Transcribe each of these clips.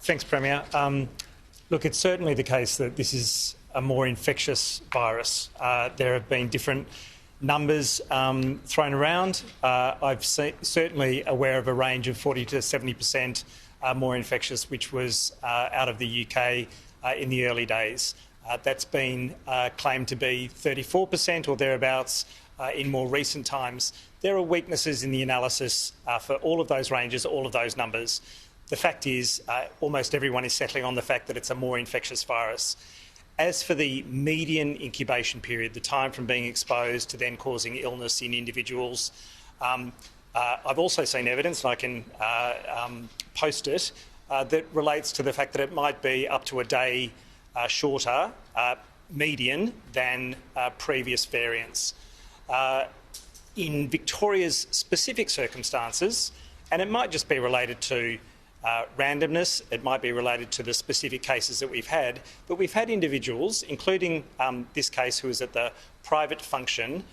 Thanks, Premier. Look, it's certainly the case that this is a more infectious virus. There have been different numbers thrown around. I'm certainly aware of a range of 40 to 70% more infectious, which was out of the UK in the early days. That's been claimed to be 34% or thereabouts in more recent times. There are weaknesses in the analysis for all of those ranges, all of those numbers. The fact is, almost everyone is settling on the fact that it's a more infectious virus. As for the median incubation period, the time from being exposed to then causing illness in individuals, I've also seen evidence, and I can post it, that relates to the fact that it might be up to a day shorter median than previous variants. In Victoria's specific circumstances, and it might just be related to randomness, it might be related to the specific cases that we've had, but we've had individuals, including this case who was at the private function,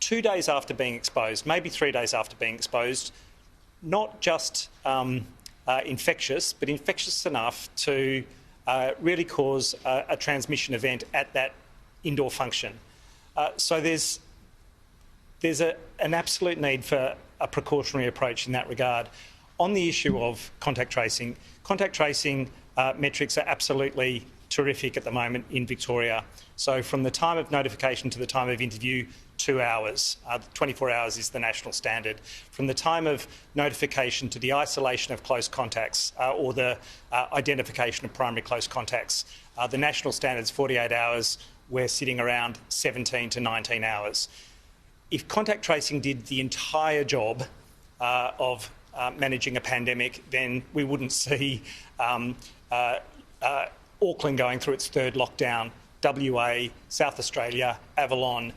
2 days after being exposed, maybe 3 days after being exposed, not just infectious, but infectious enough to really cause a transmission event at that indoor function. So there's an absolute need for a precautionary approach in that regard. On the issue of contact tracing metrics are absolutely terrific at the moment in Victoria. So from the time of notification to the time of interview, 2 hours. 24 hours is the national standard. From the time of notification to the isolation of close contacts or the identification of primary close contacts, the national standard is 48 hours. We're sitting around 17 to 19 hours. If contact tracing did the entire job of managing a pandemic, then we wouldn't see Auckland going through its third lockdown, WA, South Australia, Avalon,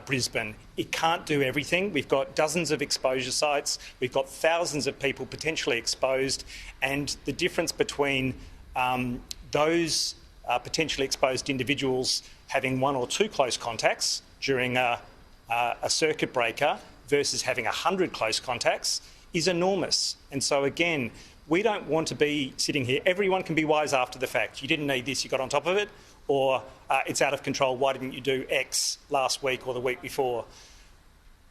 Brisbane. It can't do everything. We've got dozens of exposure sites. We've got thousands of people potentially exposed, and the difference between those potentially exposed individuals having 1 or 2 close contacts during a circuit breaker versus having 100 close contacts is enormous. And so again, we don't want to be sitting here. Everyone can be wise after the fact. You didn't need this, you got on top of it, or it's out of control, why didn't you do X last week or the week before?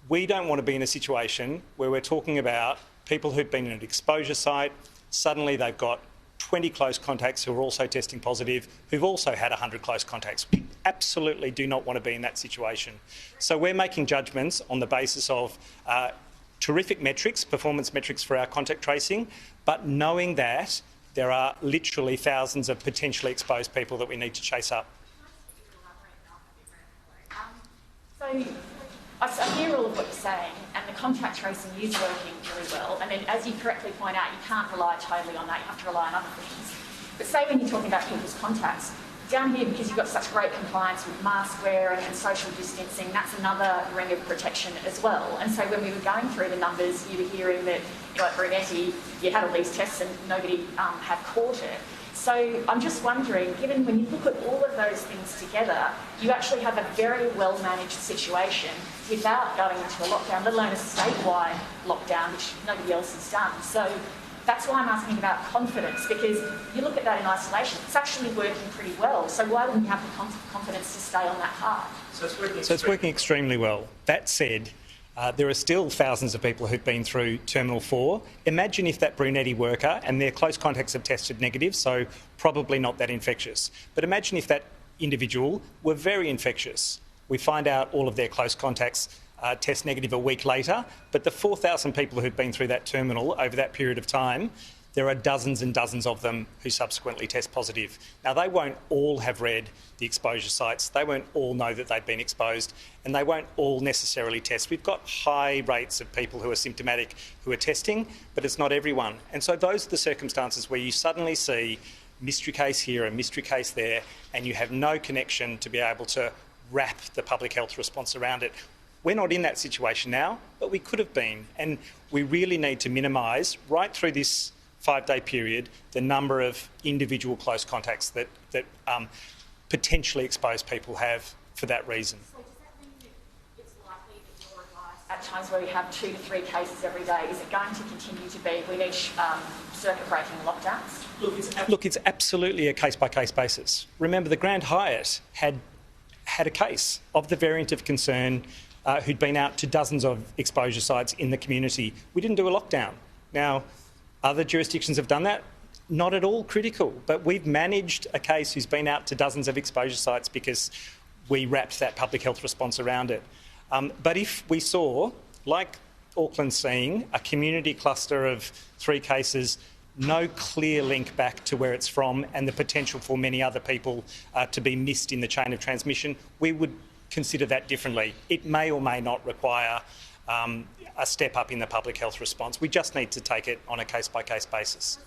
We don't want to be in a situation where we're talking about people who've been in an exposure site, suddenly they've got 20 close contacts who are also testing positive, who've also had 100 close contacts. We absolutely do not want to be in that situation. So we're making judgments on the basis of terrific metrics, performance metrics for our contact tracing, but knowing that there are literally thousands of potentially exposed people that we need to chase up. So I hear all of what you're saying, and the contact tracing is working very well. And then, as you correctly point out, you can't rely totally on that. You have to rely on other things. But say when you're talking about people's contacts, down here, because you've got such great compliance with mask wearing and social distancing, that's another ring of protection as well. And so when we were going through the numbers, you were hearing that, at Brunetti, you had all these tests and nobody had caught it. So I'm just wondering, given when you look at all of those things together, you actually have a very well-managed situation without going into a lockdown, let alone a statewide lockdown, which nobody else has done. So that's why I'm asking about confidence, because you look at that in isolation, it's actually working pretty well. So why wouldn't you have the confidence to stay on that path? So it's working extremely well. That said, there are still thousands of people who've been through Terminal 4. Imagine if that Brunetti worker and their close contacts have tested negative, so probably not that infectious. But imagine if that individual were very infectious. We find out all of their close contacts test negative a week later, but the 4,000 people who've been through that terminal over that period of time, there are dozens and dozens of them who subsequently test positive. Now, they won't all have read the exposure sites, they won't all know that they've been exposed, and they won't all necessarily test. We've got high rates of people who are symptomatic who are testing, but it's not everyone. And so those are the circumstances where you suddenly see mystery case here, a mystery case there, and you have no connection to be able to wrap the public health response around it. We're not in that situation now, but we could have been, and we really need to minimise, right through this 5-day period, the number of individual close contacts that potentially exposed people have for that reason. So does that mean that it's likely that your advice at times where we have 2 to 3 cases every day? Is it going to continue to be, we need circuit-breaking lockdowns? Look, it's absolutely a case-by-case basis. Remember, the Grand Hyatt had a case of the variant of concern who'd been out to dozens of exposure sites in the community. We didn't do a lockdown. Now, other jurisdictions have done that. Not at all critical, but we've managed a case who's been out to dozens of exposure sites because we wrapped that public health response around it. But if we saw, like Auckland's seeing, a community cluster of 3 cases, no clear link back to where it's from and the potential for many other people to be missed in the chain of transmission, we would consider that differently. It may or may not require a step up in the public health response. We just need to take it on a case-by-case basis.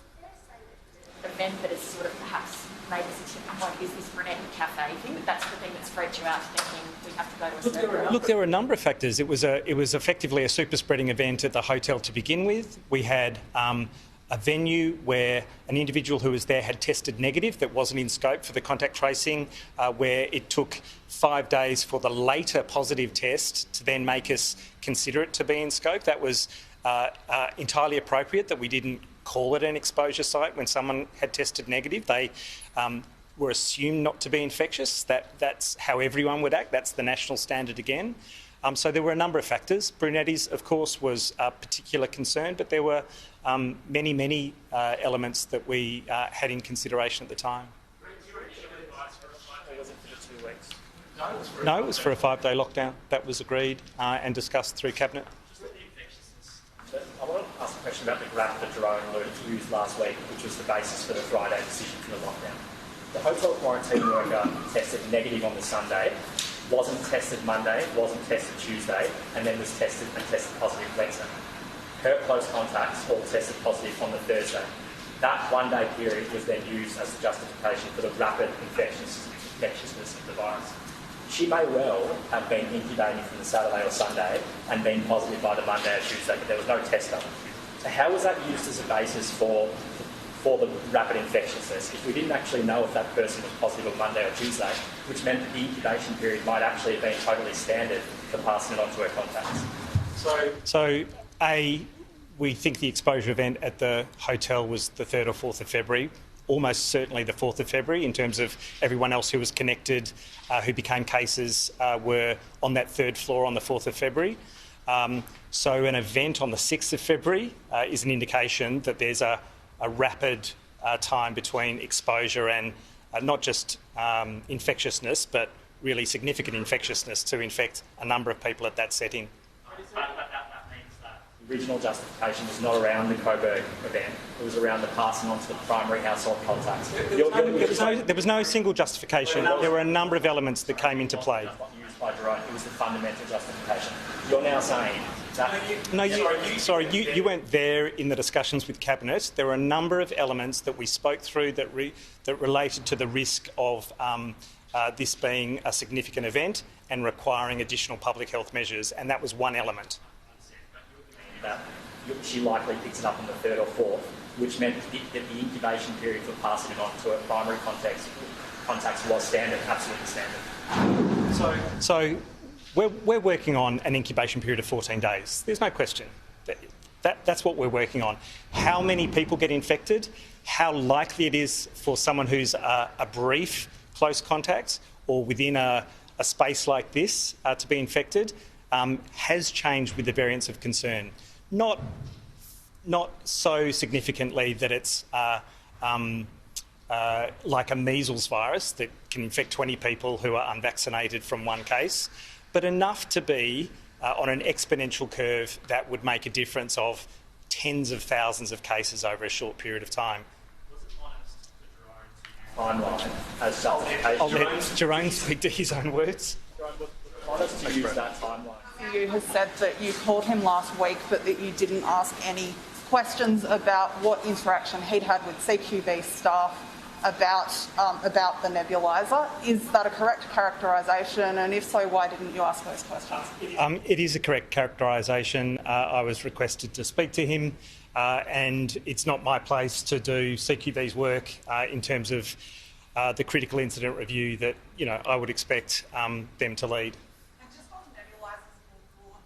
Event that has sort of perhaps made this a tipping point is this Brunette Cafe thing, that's the thing that's freaked you out thinking we have to go to a circuit? Look, there were a number of factors. It was effectively a super spreading event at the hotel to begin with. We had a venue where an individual who was there had tested negative that wasn't in scope for the contact tracing, where it took 5 days for the later positive test to then make us consider it to be in scope. That was entirely appropriate that we didn't call it an exposure site when someone had tested negative. They were assumed not to be infectious. That's how everyone would act. That's the national standard again. So there were a number of factors. Brunetti's, of course, was a particular concern, but there were many elements that we had in consideration at the time. No, it was for a 5-day lockdown. That was agreed and discussed through Cabinet. I want to ask a question about the graph that Jerome used last week, which was the basis for the Friday decision for the lockdown. The hotel quarantine worker tested negative on the Sunday, wasn't tested Monday, wasn't tested Tuesday, and then was tested positive Wednesday. Her close contacts all tested positive on the Thursday. That 1-day period was then used as a justification for the rapid infectiousness of the virus. She may well have been incubating from the Saturday or Sunday and been positive by the Monday or Tuesday, but there was no test done. So how was that used as a basis for the rapid infectiousness if we didn't actually know if that person was positive on Monday or Tuesday, which meant that the incubation period might actually have been totally standard for passing it on to her contacts? So we think the exposure event at the hotel was the 3rd or 4th of February. Almost certainly the 4th of February in terms of everyone else who was connected, who became cases, were on that 3rd floor on the 4th of February. So an event on the 6th of February is an indication that there's a rapid time between exposure and not just infectiousness, but really significant infectiousness to infect a number of people at that setting. The original justification was not around the Coburg event. It was around the passing on to the primary household contacts. There was no single justification. There were a number of elements that came into play. Used by Jerome. It was the fundamental justification. You're now saying that... No, you weren't there in the discussions with Cabinet. There were a number of elements that we spoke through that related to the risk of this being a significant event and requiring additional public health measures, and that was one element. That she likely picked it up on the 3rd or 4th, which meant that the incubation period for passing it on to a primary contacts was standard, absolutely standard. So we're working on an incubation period of 14 days. There's no question. That's what we're working on. How many people get infected, how likely it is for someone who's a brief close contact or within a space like this to be infected has changed with the variants of concern. Not so significantly that it's like a measles virus that can infect 20 people who are unvaccinated from one case, but enough to be on an exponential curve that would make a difference of tens of thousands of cases over a short period of time. Was it honest for Jerome to use timeline as justification? I'll let Jerome speak to his own words. Jerome, was it honest to use that timeline? You has said that you called him last week, but that you didn't ask any questions about what interaction he'd had with CQV staff about the nebuliser. Is that a correct characterisation? And if so, why didn't you ask those questions? It is a correct characterisation. I was requested to speak to him, and it's not my place to do CQV's work in terms of the critical incident review that I would expect them to lead.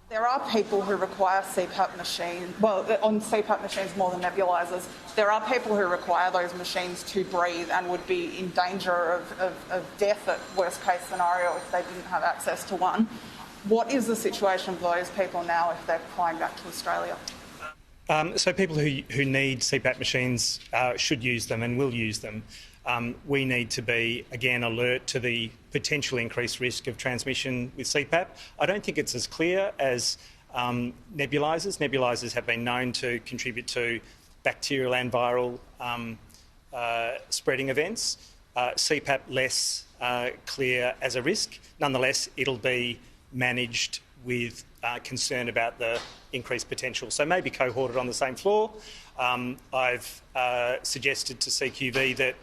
There are people who require CPAP machines, well, on CPAP machines more than nebulizers. There are people who require those machines to breathe and would be in danger of death at worst case scenario if they didn't have access to one. What is the situation of those people now if they're flying back to Australia? So people who need CPAP machines should use them and will use them. We need to be, again, alert to the potential increased risk of transmission with CPAP. I don't think it's as clear as nebulizers. Nebulizers have been known to contribute to bacterial and viral spreading events. CPAP less clear as a risk. Nonetheless, it'll be managed with concern about the increased potential. So maybe cohorted on the same floor. I've suggested to CQV that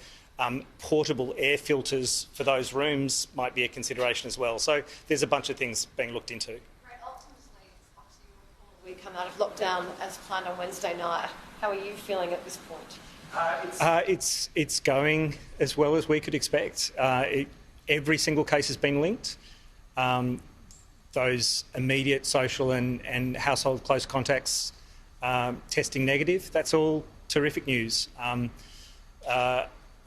portable air filters for those rooms might be a consideration as well. So there's a bunch of things being looked into. Right, ultimately, it's obviously we come out of lockdown as planned on Wednesday night. How are you feeling at this point? It's going as well as we could expect. Every single case has been linked. Those immediate social and household close contacts testing negative. That's all terrific news.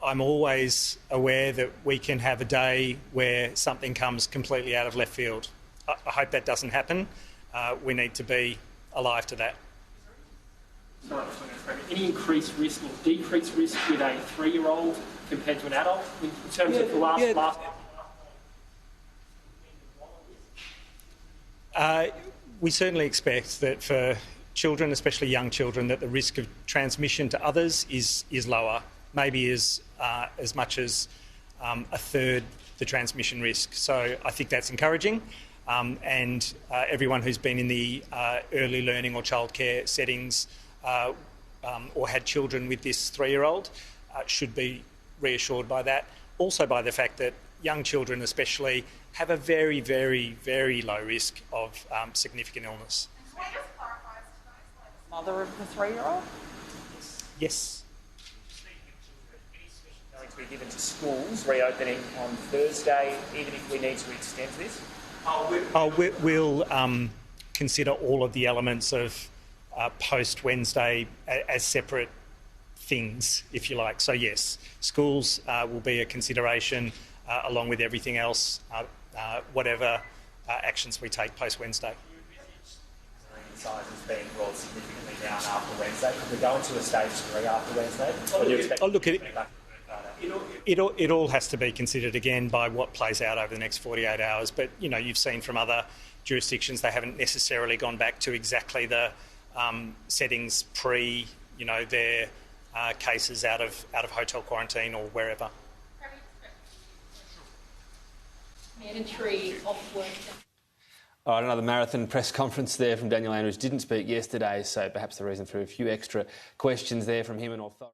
I'm always aware that we can have a day where something comes completely out of left field. I hope that doesn't happen. We need to be alive to that. Sorry, any increased risk or decreased risk with a 3-year-old compared to an adult in terms of the last? We certainly expect that for children, especially young children, that the risk of transmission to others is lower, maybe as much as a third the transmission risk. So I think that's encouraging. And everyone who's been in the early learning or childcare settings or had children with this 3-year-old should be reassured by that. Also by the fact that young children especially have a very, very, very low risk of significant illness. Can I just clarify today's mother of the 3-year-old? Yes. Going to be given to schools reopening on Thursday, even if we need to extend this? We'll consider all of the elements of post-Wednesday as separate things, if you like. So yes, schools will be a consideration along with everything else, whatever actions we take post-Wednesday. Size is being brought significantly down after Wednesday. Could we go into a stage 3 after Wednesday? Or do you expect Look at it all has to be considered again by what plays out over the next 48 hours. But you know, you've seen from other jurisdictions they haven't necessarily gone back to exactly the settings pre, their cases out of hotel quarantine or wherever. Mandatory off work. All right, another marathon press conference there from Daniel Andrews. Didn't speak yesterday, so perhaps the reason for a few extra questions there from him and authority.